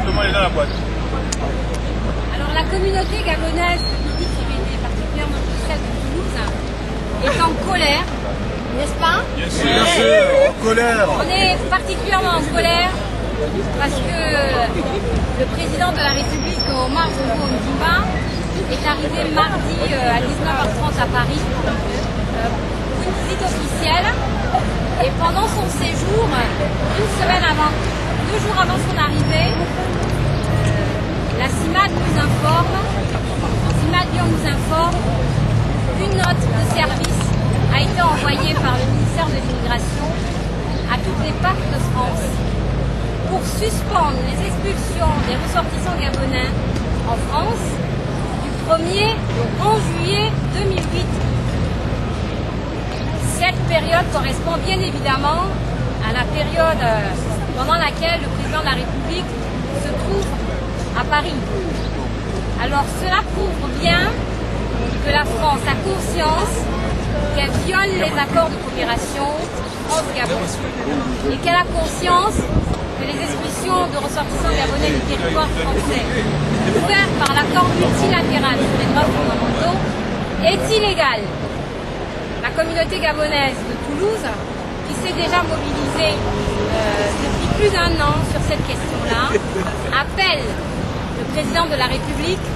Comment elle est dans la boîte? Alors la communauté gabonaise de Midi-Pyrénées, particulièrement celle de Toulouse, est en colère, n'est-ce pas? Bien sûr, en colère. On est particulièrement en colère parce que le président de la République, Omar Bongo Ondimba, est arrivé mardi à 19h30 à Paris pour une visite officielle. Et pendant son séjour, deux jours avant son arrivée, la CIMAD nous informe, CIMAD Lyon nous informe, une note de service a été envoyée par le ministère de l'Immigration à toutes les PAC de France pour suspendre les expulsions des ressortissants gabonais en France du 1er au 11 juillet 2008. Cette période correspond bien évidemment à la période pendant laquelle le président de la République se trouve à Paris. Alors cela prouve bien que la France a conscience qu'elle viole les accords de coopération France-Gabon et qu'elle a conscience que les expulsions de ressortissants gabonais du territoire français ouvertes par l'accord multilatéral sur les droits fondamentaux est illégale. La communauté gabonaise de Toulouse, qui s'est déjà mobilisée depuis plus d'1 an sur cette question-là, appelle le président de la République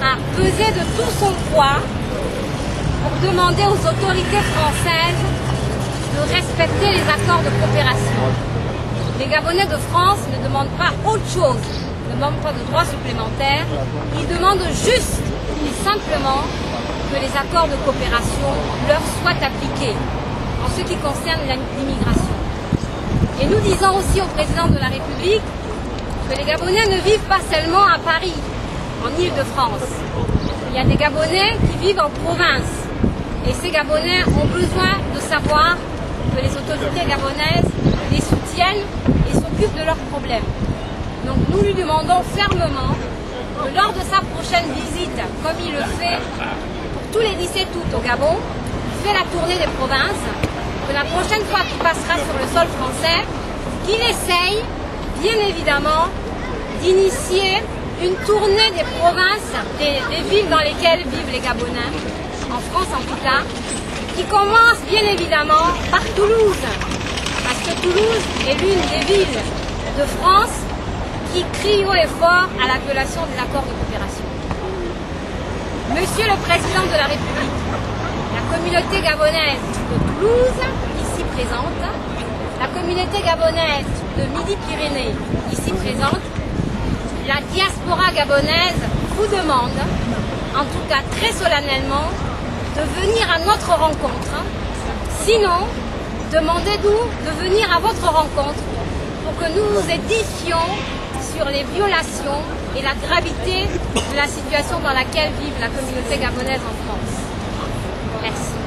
à peser de tout son poids pour demander aux autorités françaises de respecter les accords de coopération. Les Gabonais de France ne demandent pas autre chose, ne demandent pas de droits supplémentaires, ils demandent juste et simplement que les accords de coopération leur soient appliqués en ce qui concerne l'immigration. Et nous disons aussi au président de la République que les Gabonais ne vivent pas seulement à Paris, en Île-de-France. Il y a des Gabonais qui vivent en province. Et ces Gabonais ont besoin de savoir que les autorités gabonaises les soutiennent et s'occupent de leurs problèmes. Donc nous lui demandons fermement que lors de sa prochaine visite, comme il le fait pour tous les 17 août au Gabon, il fait la tournée des provinces, que la prochaine fois qu'il passera sur le sol français, qu'il essaye, bien évidemment, d'initier une tournée des provinces, des villes dans lesquelles vivent les Gabonais, en France en tout cas, qui commence bien évidemment par Toulouse, parce que Toulouse est l'une des villes de France qui crie haut et fort à la violation des accords de coopération. Monsieur le Président de la République, la communauté gabonaise de Toulouse, ici présente, la communauté gabonaise de Midi-Pyrénées, ici présente, la diaspora gabonaise vous demande, en tout cas très solennellement, de venir à notre rencontre. Sinon, demandez-nous de venir à votre rencontre pour que nous nous édifions sur les violations et la gravité de la situation dans laquelle vit la communauté gabonaise en France. Merci.